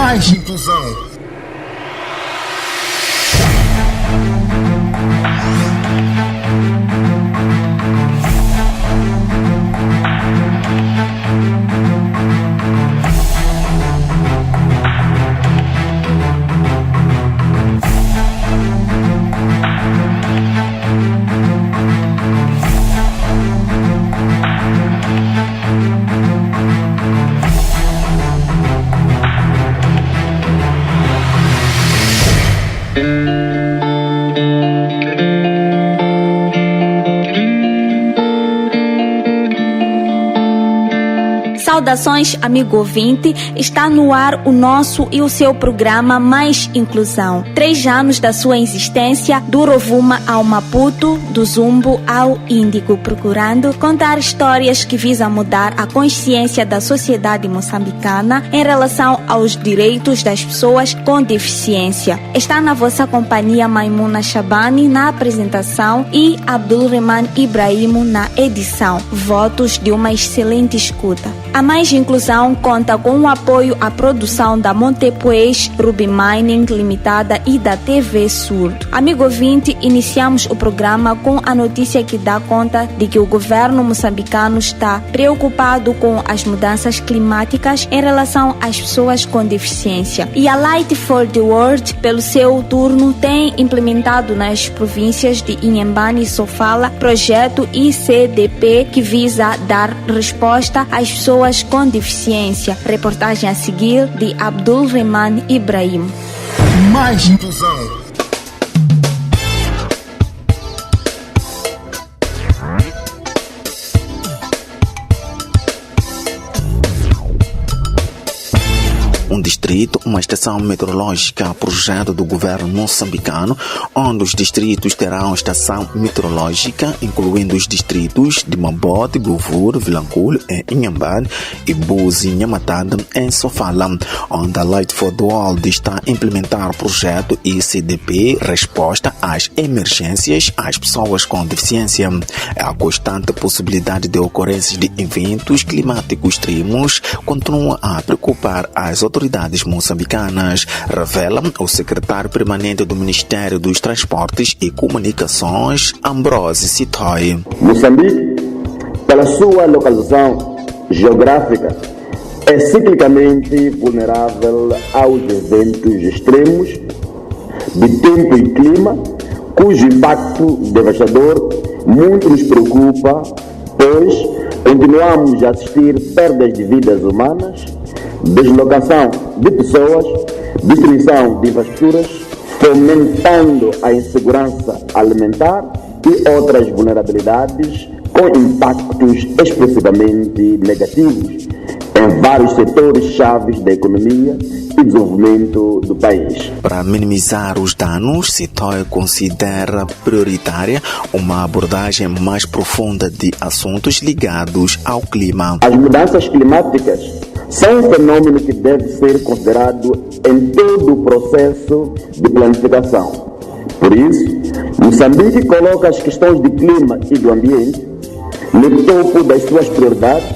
Mais inclusão. Saudações, amigo ouvinte, está no ar o nosso e o seu programa Mais Inclusão. 3 anos da sua existência, do Rovuma ao Maputo, do Zumbo ao Índigo, procurando contar histórias que visam mudar a consciência da sociedade moçambicana em relação aos direitos das pessoas com deficiência. Está na vossa companhia Maimuna Shabani na apresentação e Abdulrahman Ibrahimo na edição. Votos de uma excelente escuta. A Mais Inclusão conta com o apoio à produção da Montepuez Ruby Mining Limitada e da TV Surdo. Amigo ouvinte, iniciamos o programa com a notícia que dá conta de que o governo moçambicano está preocupado com as mudanças climáticas em relação às pessoas com deficiência. E a Light for the World, pelo seu turno, tem implementado nas províncias de Inhambane e Sofala projeto ICDP que visa dar resposta às pessoas com deficiência. Reportagem a seguir de Abdulrahman Ibrahim. Mais inclusão. Um distrito, uma estação meteorológica, projeto do governo moçambicano, onde os distritos terão estação meteorológica, incluindo os distritos de Mabote, Govur, Vilanculo, em Inhambane e Buzi, Nhamatanda, em Sofala, onde a Light for the World está a implementar o projeto ICDP, resposta às emergências às pessoas com deficiência. A constante possibilidade de ocorrências de eventos climáticos extremos continua a preocupar as autoridades moçambicanas, revela o secretário permanente do Ministério dos Transportes e Comunicações, Ambrose Sitoy. Moçambique, pela sua localização geográfica, é ciclicamente vulnerável aos eventos extremos de tempo e clima, cujo impacto devastador muito nos preocupa, pois continuamos a assistir perdas de vidas humanas, deslocação de pessoas, destruição de infraestruturas, fomentando a insegurança alimentar e outras vulnerabilidades com impactos expressivamente negativos em vários setores chaves da economia e desenvolvimento do país. Para minimizar os danos, Sitoy considera prioritária uma abordagem mais profunda de assuntos ligados ao clima. As mudanças climáticas são um fenômeno que deve ser considerado em todo o processo de planificação. Por isso, Moçambique coloca as questões de clima e do ambiente no topo das suas prioridades,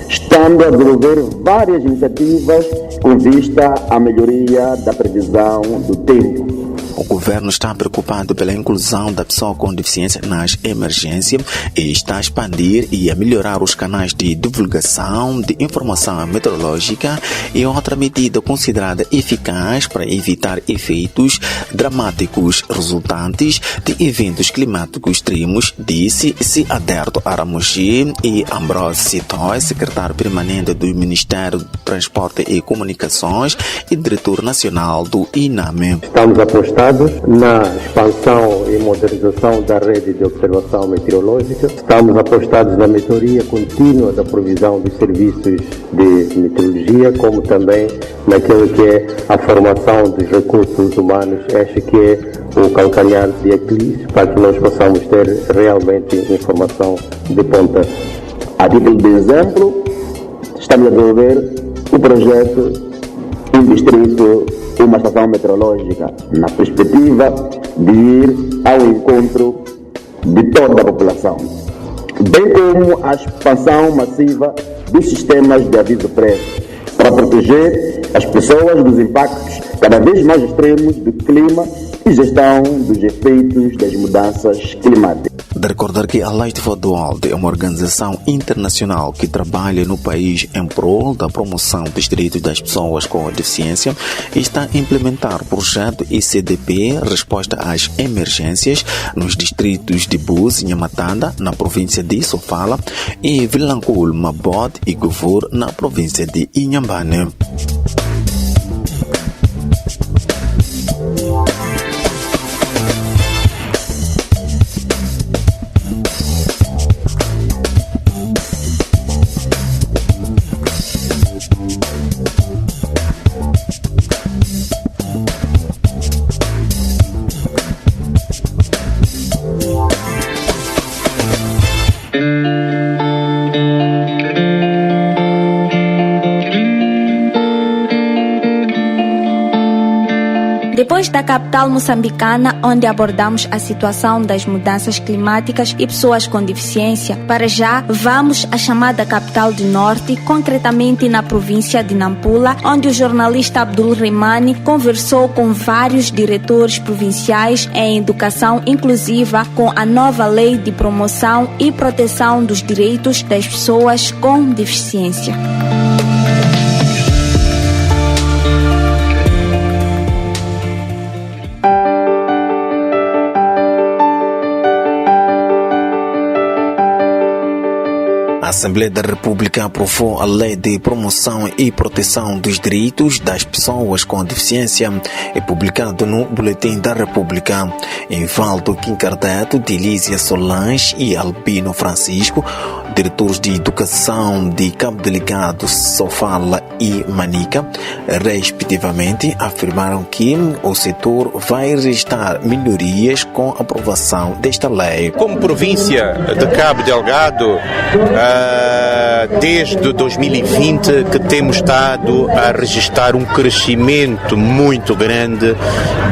estando a desenvolver várias iniciativas com vista à melhoria da previsão do tempo. O governo está preocupado pela inclusão da pessoa com deficiência nas emergências e está a expandir e a melhorar os canais de divulgação de informação meteorológica e outra medida considerada eficaz para evitar efeitos dramáticos resultantes de eventos climáticos extremos, disse Aderto Aramogi e Ambrose Sitoy, secretário permanente do Ministério do Transporte e Comunicações e diretor nacional do INAME. Estamos apostados na expansão e modernização da rede de observação meteorológica. Estamos apostados na melhoria contínua da provisão dos serviços de meteorologia, como também naquilo que é a formação dos recursos humanos. Acho que é o calcanhar de Aquiles para que nós possamos ter realmente informação de ponta. A título de exemplo, estamos a desenvolver o projeto Um Distrito, uma estação meteorológica, na perspectiva de ir ao encontro de toda a população, bem como a expansão massiva dos sistemas de aviso prévio, para proteger as pessoas dos impactos cada vez mais extremos do clima e gestão dos efeitos das mudanças climáticas. De recordar que a Light for the World é uma organização internacional que trabalha no país em prol da promoção dos direitos das pessoas com deficiência e está a implementar o projeto ICDP Resposta às Emergências nos distritos de Buzi, Nhamatanda, na província de Sofala, e Vilanculo, Mabode e Govur, na província de Inhambane. Depois da capital moçambicana, onde abordamos a situação das mudanças climáticas e pessoas com deficiência, para já vamos à chamada capital do Norte, concretamente na província de Nampula, onde o jornalista Abdul Remani conversou com vários diretores provinciais em educação inclusiva com a nova lei de promoção e proteção dos direitos das pessoas com deficiência. A Assembleia da República aprovou a Lei de Promoção e Proteção dos Direitos das Pessoas com Deficiência, é publicado no Boletim da República. Evaldo Quincardeto, Delícia Solange e Albino Francisco, diretores de Educação de Cabo Delgado, Sofala e Manica, respectivamente, afirmaram que o setor vai registrar melhorias com a aprovação desta lei. Como província de Cabo Delgado, desde 2020 que temos estado a registrar um crescimento muito grande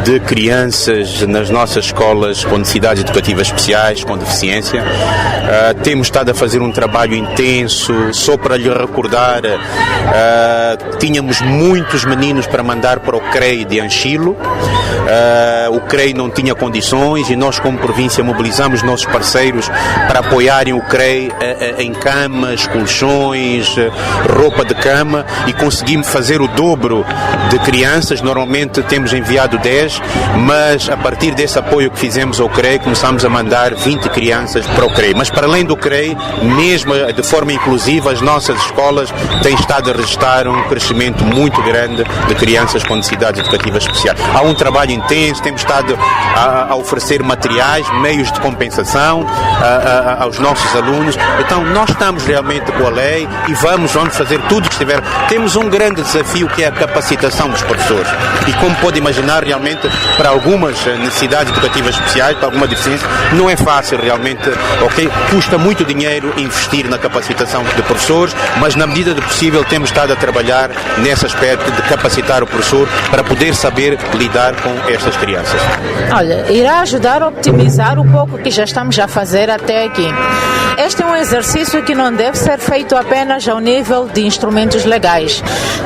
de crianças nas nossas escolas com necessidades educativas especiais, com deficiência. Temos estado a fazer um trabalho intenso. Só para lhe recordar, tínhamos muitos meninos para mandar para o CREI de Anchilo. O CREI não tinha condições e nós, como província, mobilizamos nossos parceiros para apoiarem o CREI em camas, colchões, roupa de cama, e conseguimos fazer o dobro de crianças. Normalmente temos enviado 10, mas a partir desse apoio que fizemos ao CREI, começamos a mandar 20 crianças para o CREI. Mas para além do CREI, mesmo de forma inclusiva, as nossas escolas têm estado a registrar um crescimento muito grande de crianças com necessidades educativas especiais. Há um trabalho intenso, temos estado a oferecer materiais, meios de compensação aos nossos alunos. Então nós estamos realmente com a lei e vamos fazer tudo o que estiver. Temos um grande desafio, que é a capacitação dos professores. E como pode imaginar, realmente, para algumas necessidades educativas especiais, para alguma deficiência, não é fácil realmente, custa muito dinheiro investir na capacitação de professores, mas na medida do possível temos estado a trabalhar nesse aspecto de capacitar o professor para poder saber lidar com estas crianças. Olha, irá ajudar a optimizar o pouco que já estamos a fazer até aqui. Este é um exercício que não deve ser feito apenas ao nível de instrumentos legais.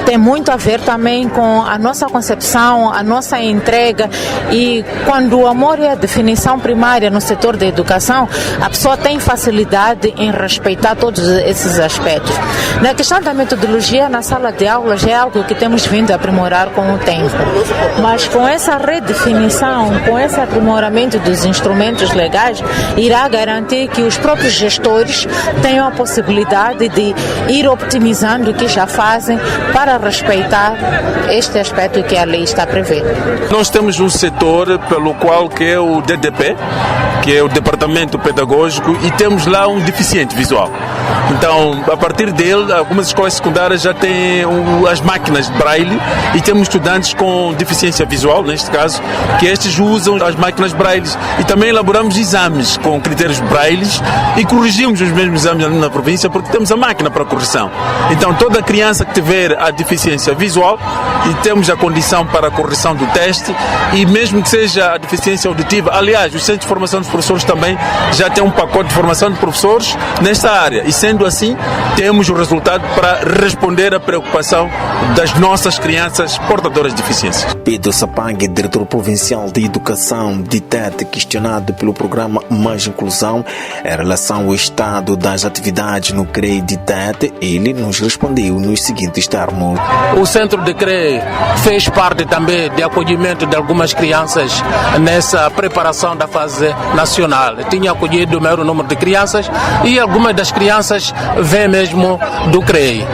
Tem muito a ver também com a nossa concepção, a nossa entrega, e quando o amor é a definição primária no setor da educação, a pessoa tem facilidade em respeitar todos esses aspectos. Na questão da metodologia na sala de aulas, é algo que temos vindo a aprimorar com o tempo. Mas com essa redefinição, com esse aprimoramento dos instrumentos legais, irá garantir que os próprios gestores tenham a possibilidade de ir optimizando o que já fazem para respeitar este aspecto que a lei está prevendo. Nós temos um setor pelo qual que é o DDP, que é o Departamento Pedagógico, e temos lá um deficiente visual. Então, a partir dele, algumas escolas secundárias já têm as máquinas de braille, e temos estudantes com deficiência visual, neste caso, que estes usam as máquinas braille, e também elaboramos exames com critérios braille e corrigimos os mesmos exames ali na província, porque temos a máquina para correção. Então toda criança que tiver a deficiência visual, e temos a condição para a correção do teste, e mesmo que seja a deficiência auditiva, aliás, os centros de formação dos professores também já têm um pacote de formação de professores nesta área, e sendo assim, temos o resultado para responder à preocupação das nossas crianças portadoras de deficiências. Pedro Sapang, diretor provincial de educação de Tete, questionado pelo programa Mais Inclusão em relação ao estado das atividades no CREI de Tete, ele nos respondeu nos seguintes termos. O centro de CREI fez parte também de acolhimento de algumas crianças nessa preparação da fase nacional. Tinha acolhido o maior número de crianças e algumas das crianças vêm mesmo do CREI.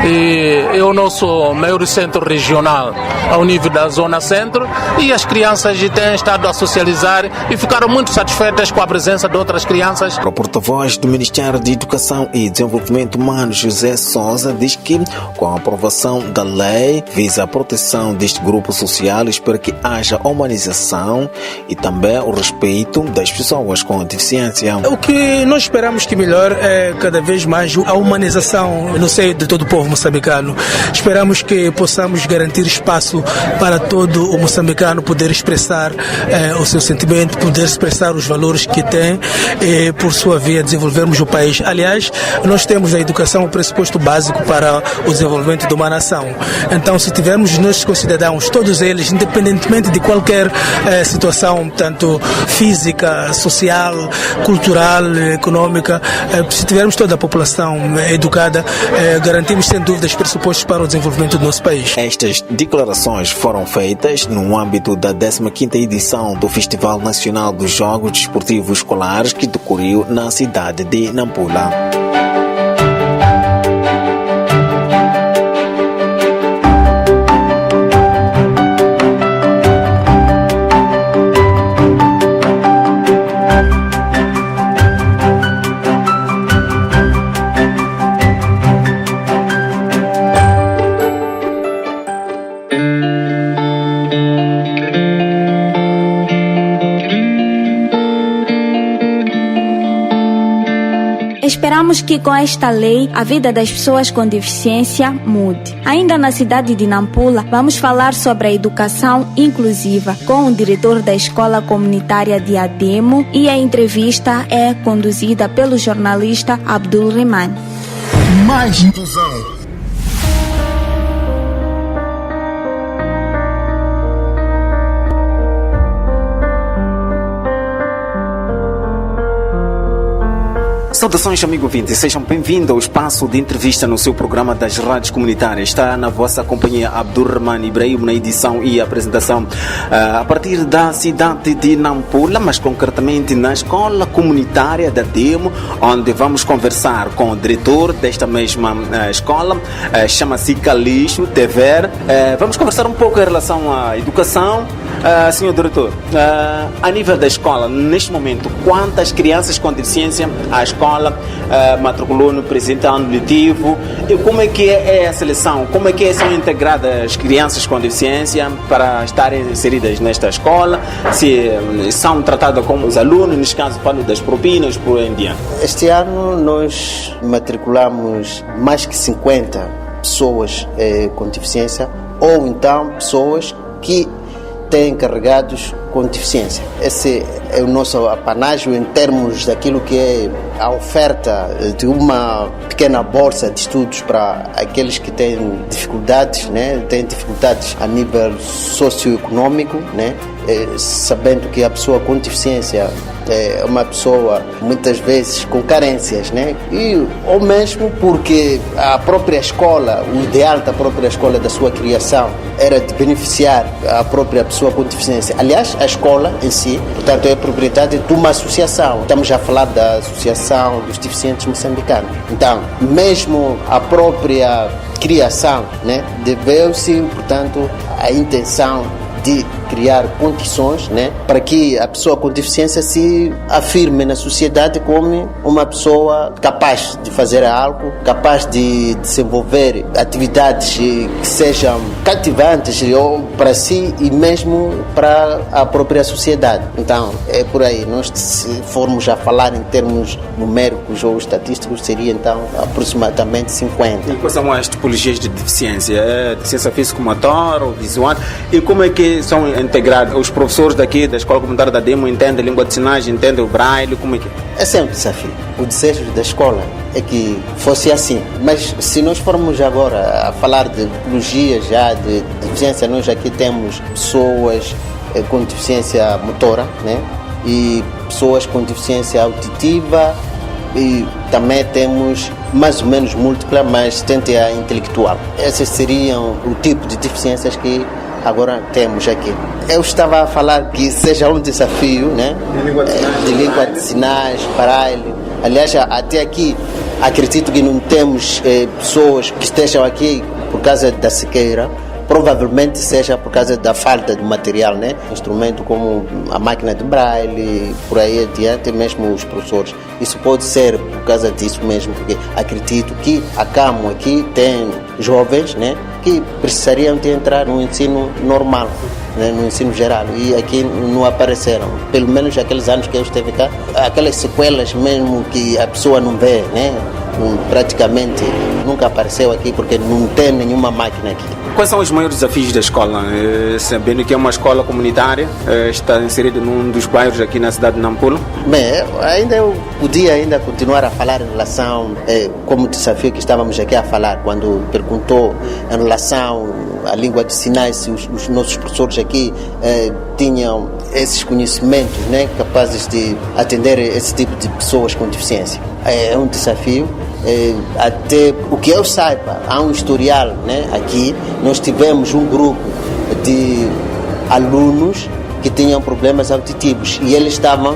E é o nosso maior centro regional ao nível da Zona Centro, e as crianças têm estado a socializar e ficaram muito satisfeitas com a presença de outras crianças. O porta-voz do Ministério de Educação e Desenvolvimento Humano, José Sousa, diz que com a aprovação da lei visa a proteção deste grupo social, espera que haja humanização e também o respeito das pessoas com deficiência. O que nós esperamos que melhore é cada vez mais a humanização no seio de todo o povo moçambicano. Esperamos que possamos garantir espaço para todo o moçambicano poder expressar o seu sentimento, poder expressar os valores que tem e, por sua via, desenvolvermos o país. Aliás, nós temos a educação o pressuposto básico para o desenvolvimento de uma nação. Então, se tivermos os nossos concidadãos, todos eles, independentemente de qualquer situação, tanto física, social, cultural, econômica, se tivermos toda a população educada, garantimos sem dúvidas pressupostos para o desenvolvimento do nosso país. Estas declarações foram feitas no âmbito da 15ª edição do Festival Nacional dos Jogos Desportivos Escolares, que decorreu na cidade de Nampula. Esperamos que com esta lei a vida das pessoas com deficiência mude. Ainda na cidade de Nampula, vamos falar sobre a educação inclusiva com o diretor da Escola Comunitária de Ademo, e a entrevista é conduzida pelo jornalista Abdul Rehman. Mais inclusão. Saudações, amigo ouvinte, sejam bem-vindos ao espaço de entrevista no seu programa das rádios comunitárias. Está na vossa companhia Abdurrahman Ibrahim na edição e apresentação a partir da cidade de Nampula, mas concretamente na Escola Comunitária da Demo, onde vamos conversar com o diretor desta mesma escola, chama-se Calixto Tever. Vamos conversar um pouco em relação à educação. Senhor diretor, a nível da escola, neste momento, quantas crianças com deficiência a escola matriculou no presente ano letivo, e como é que é a seleção, como é que são integradas as crianças com deficiência para estarem inseridas nesta escola, se são tratadas como os alunos, neste caso falo das propinas, por aí em diante. Este ano nós matriculamos mais que 50 pessoas com deficiência, ou então pessoas que têm encarregados com deficiência. Esse é o nosso apanágio em termos daquilo que é a oferta de uma pequena bolsa de estudos para aqueles que têm dificuldades, né? Têm dificuldades a nível socioeconômico, né? Sabendo que a pessoa com deficiência é uma pessoa muitas vezes com carências, né? Ou mesmo porque a própria escola, o ideal da própria escola, da sua criação, era de beneficiar a própria pessoa com deficiência. Aliás, a escola em si, portanto, é propriedade de uma associação. Estamos a falar da Associação dos Deficientes Moçambicanos. Então, mesmo a própria criação, né, deveu-se, portanto, a intenção de criar condições, né, para que a pessoa com deficiência se afirme na sociedade como uma pessoa capaz de fazer algo, capaz de desenvolver atividades que sejam cativantes ou para si e mesmo para a própria sociedade. Então, é por aí. Nós, se formos a falar em termos numéricos ou estatísticos, seria então aproximadamente 50. E quais são as tipologias de deficiência? É deficiência físico-motor ou visual? E como é que são integrados? Os professores daqui da Escola Comunitária da Demo entendem a língua de sinais, entendem o braille? Como é que é? Esse é um desafio. O desejo da escola é que fosse assim. Mas se nós formos agora a falar de tipologias já de deficiência, nós aqui temos pessoas com deficiência motora, né? E pessoas com deficiência auditiva, e também temos mais ou menos múltipla, mas tende a intelectual. Esses seriam o tipo de deficiências que agora temos aqui. Eu estava a falar que seja um desafio, né? De língua de sinais, braille. Aliás, até aqui acredito que não temos pessoas que estejam aqui por causa da sequeira. Provavelmente seja por causa da falta de material, né? Instrumento como a máquina de braille, por aí adiante, mesmo os professores. Isso pode ser por causa disso mesmo, porque acredito que a CAMO aqui tem jovens, né, que precisariam de entrar no ensino normal, né, no ensino geral, e aqui não apareceram. Pelo menos aqueles anos que eu esteve cá, aquelas sequelas mesmo que a pessoa não vê, né? Praticamente nunca apareceu aqui porque não tem nenhuma máquina aqui. Quais são os maiores desafios da escola? Sabendo que é uma escola comunitária, está inserida num dos bairros aqui na cidade de Nampula? Bem, eu podia continuar a falar em relação como desafio que estávamos aqui a falar, quando perguntou em relação à língua de sinais, se os nossos professores aqui tinham esses conhecimentos, né, capazes de atender esse tipo de pessoas com deficiência. É um desafio. Até o que eu saiba, há um historial, né, aqui. Nós tivemos um grupo de alunos que tinham problemas auditivos e eles estavam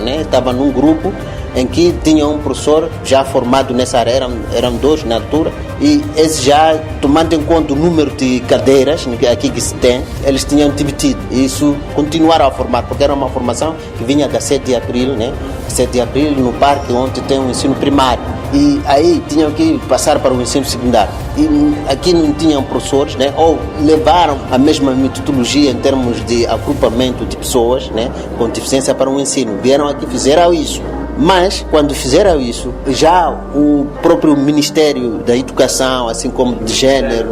né, estavam num grupo em que tinham um professor já formado nessa área, eram dois na altura, e esses já, tomando em conta o número de cadeiras aqui que se tem, eles tinham dividido. E isso continuaram a formar, porque era uma formação que vinha da 7 de abril, né? 7 de abril, no parque onde tem o ensino primário. E aí tinham que passar para o ensino secundário. E aqui não tinham professores, né? Ou levaram a mesma metodologia em termos de agrupamento de pessoas, né, com deficiência para o ensino. Vieram aqui, fizeram isso. Mas, quando fizeram isso, já o próprio Ministério da Educação, assim como de Gênero,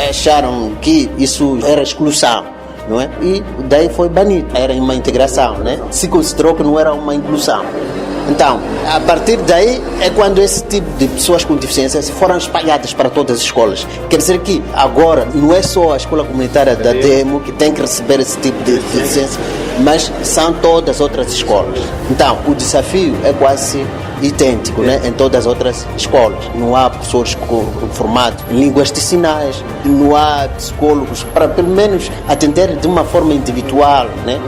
acharam que isso era exclusão, não é? E daí foi banido. Era uma integração, né? Se considerou que não era uma inclusão. Então, a partir daí é quando esse tipo de pessoas com deficiência foram espalhadas para todas as escolas. Quer dizer que agora não é só a escola comunitária da Demo que tem que receber esse tipo de deficiência, mas são todas as outras escolas. Então, o desafio é quase idêntico, né, em todas as outras escolas. Não há professores formados em línguas de sinais, não há psicólogos para pelo menos atender de uma forma individual, né?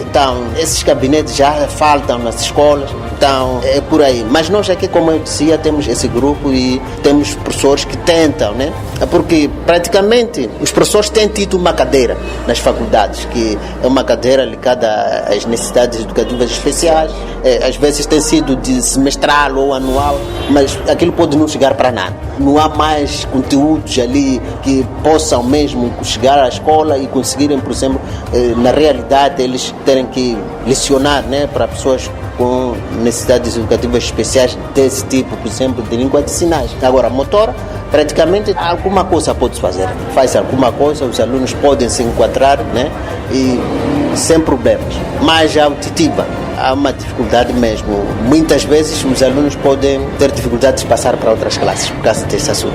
Então, esses gabinetes já faltam nas escolas, então é por aí. Mas nós aqui, como eu dizia, temos esse grupo e temos professores que tentam, né? Porque praticamente os professores têm tido uma cadeira nas faculdades, que é uma cadeira ligada às necessidades educativas especiais, às vezes tem sido de semestral ou anual, mas aquilo pode não chegar para nada. Não há mais conteúdos ali que possam mesmo chegar à escola e conseguirem, por exemplo, na realidade, eles terem que lecionar, né, para pessoas com necessidades educativas especiais desse tipo, por exemplo, de língua de sinais. Agora, motora, praticamente alguma coisa pode fazer. Faz alguma coisa, os alunos podem se enquadrar, né, e sem problemas. Mas a auditiva, há uma dificuldade mesmo. Muitas vezes os alunos podem ter dificuldades de passar para outras classes por causa desse assunto.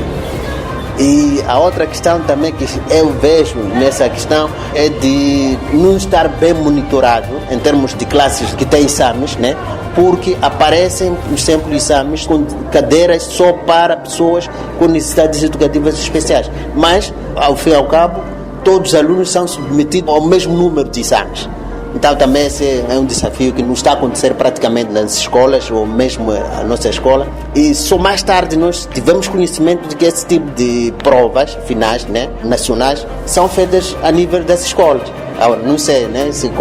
E a outra questão também que eu vejo nessa questão é de não estar bem monitorado em termos de classes que têm exames, né? Porque aparecem sempre exames com cadeiras só para pessoas com necessidades educativas especiais. Mas, ao fim e ao cabo, todos os alunos são submetidos ao mesmo número de exames. Então também esse é um desafio que não está a acontecer praticamente nas escolas ou mesmo a nossa escola. E só mais tarde nós tivemos conhecimento de que esse tipo de provas finais, né, nacionais, são feitas a nível das escolas. Agora, não sei, né, se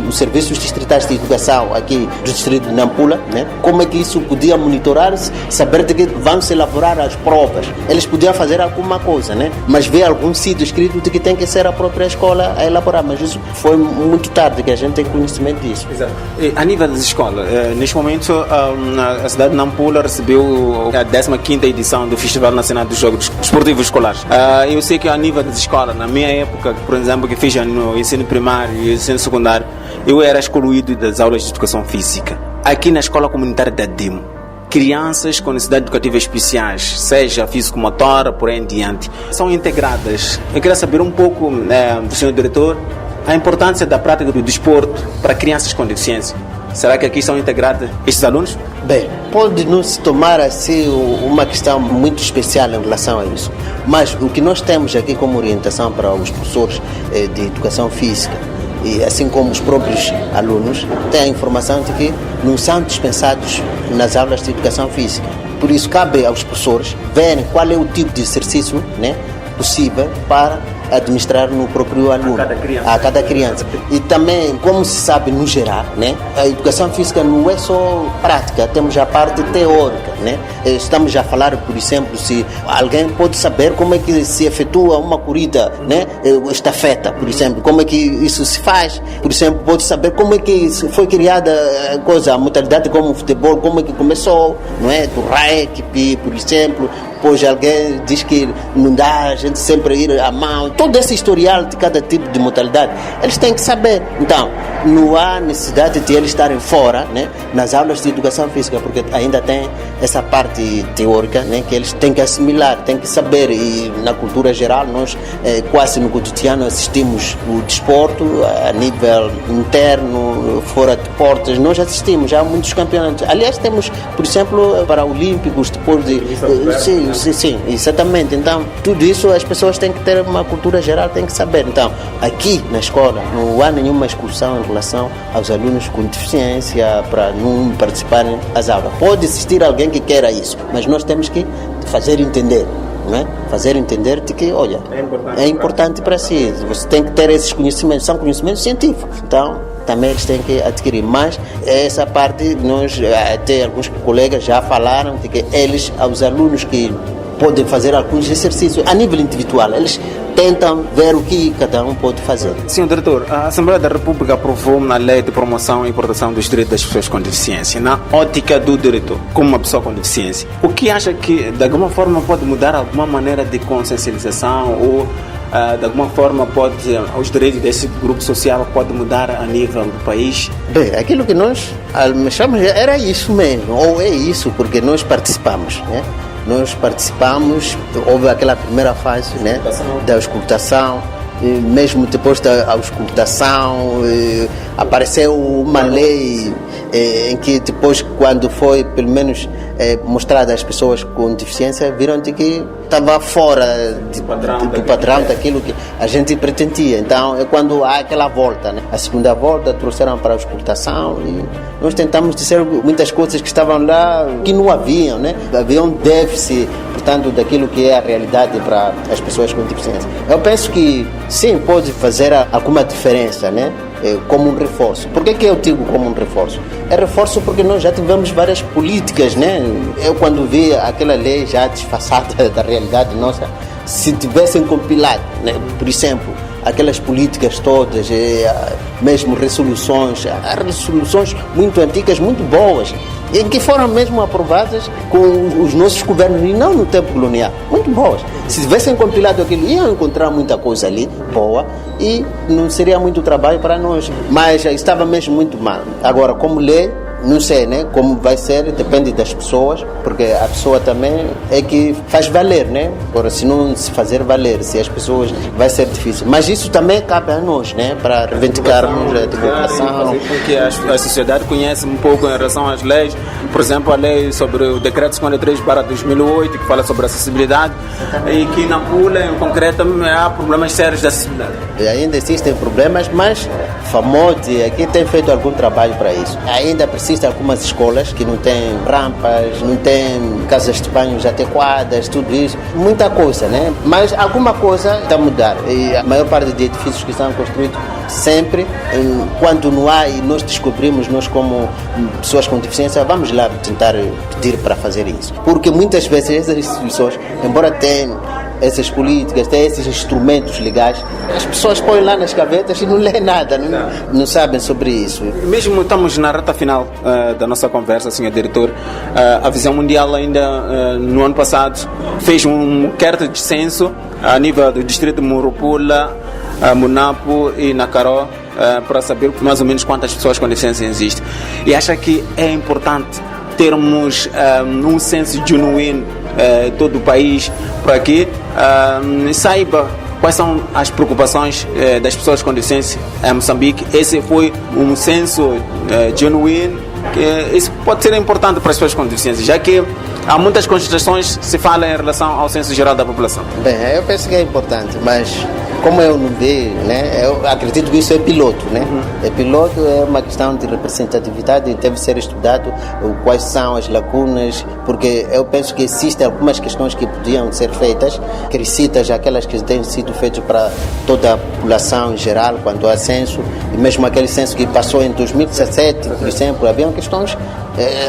os serviços distritais de educação aqui do distrito de Nampula, né, como é que isso podia monitorar-se, saber de que vão se elaborar as provas. Eles podiam fazer alguma coisa, né, mas ver algum sítio escrito de que tem que ser a própria escola a elaborar. Mas isso foi muito tarde que a gente tem conhecimento disso. Exato. E a nível das escolas, neste momento a cidade de Nampula recebeu a 15ª edição do Festival Nacional dos Jogos Esportivos Escolares. Eu sei que a nível das escolas, na minha época, por exemplo, que fiz no ensino primário e ensino secundário, eu era excluído das aulas de educação física. Aqui na escola comunitária da Demo, crianças com necessidades educativas especiais, seja físico-motora, por aí em diante, são integradas. Eu queria saber um pouco do senhor diretor a importância da prática do desporto para crianças com deficiência. Será que aqui são integrados estes alunos? Bem, pode não se tomar assim uma questão muito especial em relação a isso, mas o que nós temos aqui como orientação para os professores de educação física, e assim como os próprios alunos, têm a informação de que não são dispensados nas aulas de educação física. Por isso cabe aos professores verem qual é o tipo de exercício, né, possível para administrar no próprio aluno, a cada criança. E também, como se sabe no geral, né, a educação física não é só prática, temos a parte teórica, né? Estamos a falar, por exemplo, se alguém pode saber como é que se efetua uma corrida, né, estafeta, por exemplo, como é que isso se faz, por exemplo, pode saber como é que foi criada a modalidade como o futebol, como é que começou, não é, do rugby, por exemplo. Pois alguém diz que não dá a gente sempre ir à mão, todo esse historial de cada tipo de modalidade, eles têm que saber. Então, não há necessidade de eles estarem fora, né, nas aulas de educação física, porque ainda tem essa parte teórica, né, que eles têm que assimilar, têm que saber. E na cultura geral, nós quase no cotidiano assistimos o desporto a nível interno, fora de portas, nós assistimos a muitos campeonatos. Aliás, temos, por exemplo, Paralímpicos, depois de... Sim, exatamente. Então, tudo isso as pessoas têm que ter uma cultura geral, têm que saber. Então, aqui na escola não há nenhuma excursão em relação aos alunos com deficiência para não participarem das aulas. Pode existir alguém que queira isso, mas nós temos que fazer entender. Não é? Fazer entender de que, olha, é importante para si. Você tem que ter esses conhecimentos, são conhecimentos científicos. Então, também eles têm que adquirir. Mas essa parte, nós, até alguns colegas já falaram de que eles, aos alunos que podem fazer alguns exercícios a nível individual, eles tentam ver o que cada um pode fazer. Senhor diretor, a Assembleia da República aprovou uma lei de promoção e proteção dos direitos das pessoas com deficiência. Na ótica do diretor, como uma pessoa com deficiência, o que acha que de alguma forma pode mudar alguma maneira de consciencialização ou de alguma forma os direitos desse grupo social pode mudar a nível do país? Bem, aquilo que nós almejamos era isso mesmo, ou é isso, porque nós participamos, né? Nós participamos, houve aquela primeira fase, né, da auscultação, mesmo depois da auscultação apareceu uma lei em que depois, quando foi pelo menos mostrada às pessoas com deficiência, viram de que estava fora do padrão daquilo que a gente pretendia. Então é quando há aquela volta, né? A segunda volta trouxeram para a auscultação e nós tentamos dizer muitas coisas que estavam lá que não haviam, né? Havia um déficit, portanto, daquilo que é a realidade para as pessoas com deficiência. Eu penso que sim, pode fazer alguma diferença, né? Como um reforço. Por que eu digo como um reforço? É reforço porque nós já tivemos várias políticas, né? Eu quando vi aquela lei já disfarçada da realidade nossa, se tivessem compilado, né, por exemplo, aquelas políticas todas, mesmo resoluções, há resoluções muito antigas, muito boas, em que foram mesmo aprovadas com os nossos governos e não no tempo colonial, muito boas. Se tivessem compilado aquilo, iam encontrar muita coisa ali boa e não seria muito trabalho para nós, mas estava mesmo muito mal. Agora, como lei, não sei, né? Como vai ser, depende das pessoas, porque a pessoa também é que faz valer, né? Agora, se não se fazer valer, se as pessoas, vai ser difícil. Mas isso também cabe a nós, né? Para reivindicarmos a divulgação. Porque a sociedade conhece um pouco em relação às leis, por exemplo, a lei sobre o decreto 53/2008, que fala sobre acessibilidade, e que na Nampula, em concreto, há problemas sérios de acessibilidade. E ainda existem problemas, mas FAMOD aqui tem feito algum trabalho para isso. Ainda persistem algumas escolas que não têm rampas, não têm casas de banhos adequadas, tudo isso. Muita coisa, né? Mas alguma coisa está a mudar. E a maior parte de edifícios que são construídos sempre, quando não há e nós descobrimos, nós como pessoas com deficiência, vamos lá tentar pedir para fazer isso. Porque muitas vezes essas instituições, embora tenham essas políticas, têm esses instrumentos legais, as pessoas põem lá nas gavetas e não lêem nada, não sabem sobre isso. Mesmo estamos na reta final da nossa conversa, senhor diretor, a Visão Mundial ainda no ano passado fez um inquérito de censo a nível do distrito de Moropula, Munapo e Nacaró, para saber mais ou menos quantas pessoas com deficiência existem. E acha que é importante termos um censo genuíno em todo o país, para que saiba quais são as preocupações das pessoas com deficiência em Moçambique. Esse foi um censo genuíno, que isso pode ser importante para as pessoas com deficiência, já que há muitas considerações que se fala em relação ao censo geral da população. Bem, eu penso que é importante, mas como eu não vejo, né, eu acredito que isso é piloto, né? É piloto, é uma questão de representatividade, deve ser estudado quais são as lacunas, porque eu penso que existem algumas questões que podiam ser feitas, crescidas, aquelas que têm sido feitas para toda a população em geral, quanto ao censo, e mesmo aquele censo que passou em 2017, por exemplo, haviam questões,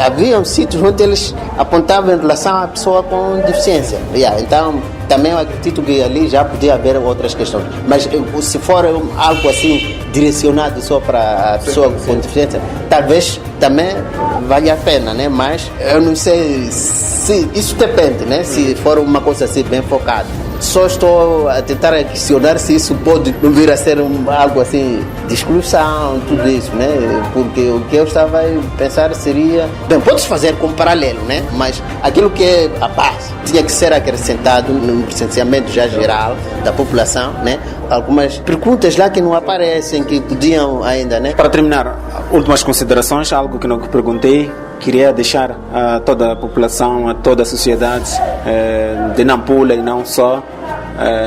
haviam sítios onde eles apontavam em relação à pessoa com deficiência. Então, também eu acredito que ali já podia haver outras questões. Mas se for algo assim direcionado só para a pessoa com deficiência, talvez também valha a pena, né? Mas eu não sei se isso depende, né? Se for uma coisa assim bem focada. Só estou a tentar questionar se isso pode não vir a ser algo assim de exclusão, tudo isso, né? Porque o que eu estava a pensar seria, bem, pode-se fazer como paralelo, né? Mas aquilo que é a base tinha que ser acrescentado no licenciamento já geral da população, né? Algumas perguntas lá que não aparecem, que podiam ainda, né? Para terminar, últimas considerações, algo que não perguntei. Queria deixar a toda a população, a toda a sociedade de Nampula e não só,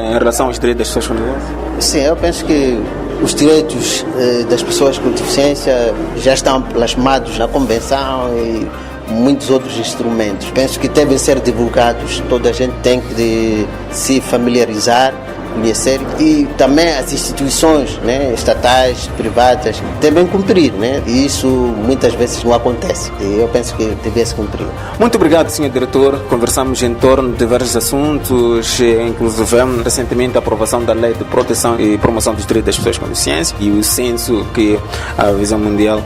em relação aos direitos das pessoas com deficiência? Sim, eu penso que os direitos das pessoas com deficiência já estão plasmados na Convenção e muitos outros instrumentos. Penso que devem ser divulgados, toda a gente tem que se familiarizar, conhecer, e também as instituições, né, estatais, privadas, devem cumprir, né? E isso muitas vezes não acontece. E eu penso que devia-se cumprir. Muito obrigado, senhor diretor. Conversamos em torno de diversos assuntos, inclusive recentemente a aprovação da Lei de Proteção e Promoção dos Direitos das Pessoas com Deficiência e o censo que a Visão Mundial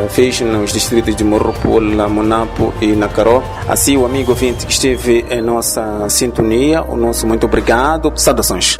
fez nos distritos de Moropula, Munapo e Nacaró. Assim, o amigo ouvinte que esteve em nossa sintonia, o nosso muito obrigado. Saudações.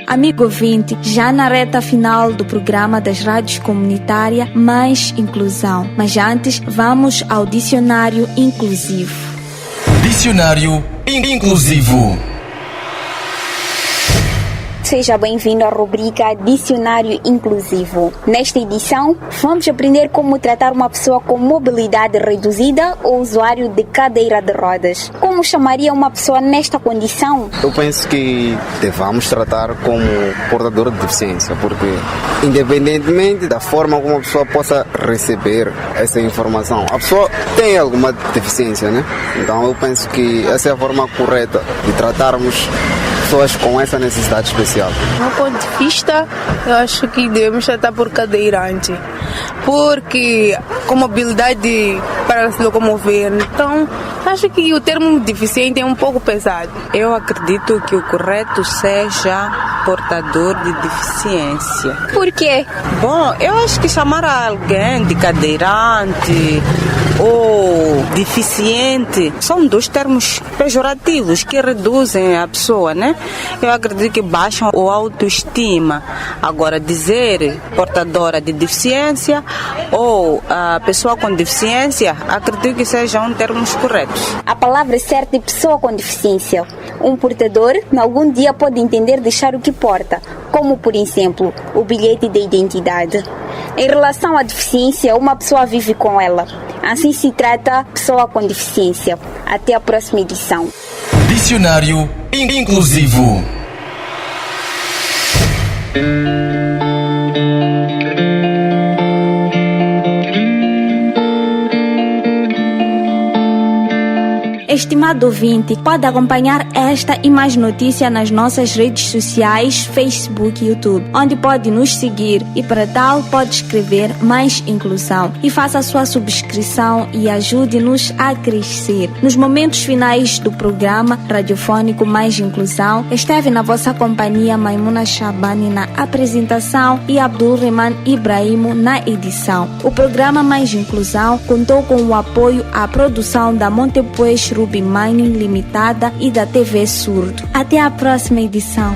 Amigo ouvinte, já na reta final do programa das rádios comunitárias Mais Inclusão. Mas antes, vamos ao dicionário inclusivo. Dicionário inclusivo. seja bem-vindo à rubrica Dicionário Inclusivo. Nesta edição, vamos aprender como tratar uma pessoa com mobilidade reduzida ou usuário de cadeira de rodas. Como chamaria uma pessoa nesta condição? Eu penso que devamos tratar como portador de deficiência, porque independentemente da forma como a pessoa possa receber essa informação, a pessoa tem alguma deficiência, né? Então eu penso que essa é a forma correta de tratarmos pessoas com essa necessidade especial. Do meu ponto de vista, eu acho que devemos tratar por cadeirante, porque com mobilidade para se locomover, então acho que o termo deficiente é um pouco pesado. Eu acredito que o correto seja portador de deficiência. Por quê? Bom, eu acho que chamar alguém de cadeirante ou deficiente são dois termos pejorativos que reduzem a pessoa, né? Eu acredito que baixam a autoestima. Agora, dizer portadora de deficiência ou a pessoa com deficiência, acredito que sejam termos corretos. A palavra certa é pessoa com deficiência. Um portador, em algum dia, pode entender deixar o que porta, como, por exemplo, o bilhete de identidade. Em relação à deficiência, uma pessoa vive com ela. Assim se trata pessoa com deficiência. Até a próxima edição. Dicionário Inclusivo. Estimado ouvinte, pode acompanhar esta e mais notícias nas nossas redes sociais, Facebook e YouTube, onde pode nos seguir e para tal pode escrever Mais Inclusão e faça a sua subscrição e ajude-nos a crescer. Nos momentos finais do programa radiofônico Mais Inclusão, esteve na vossa companhia Maimuna Shabani na apresentação e Abdulrahman Ibrahimo na edição. O programa Mais Inclusão contou com o apoio à produção da Montepuez Ruby Mining Limitada e da TV Surdo. Até a próxima edição.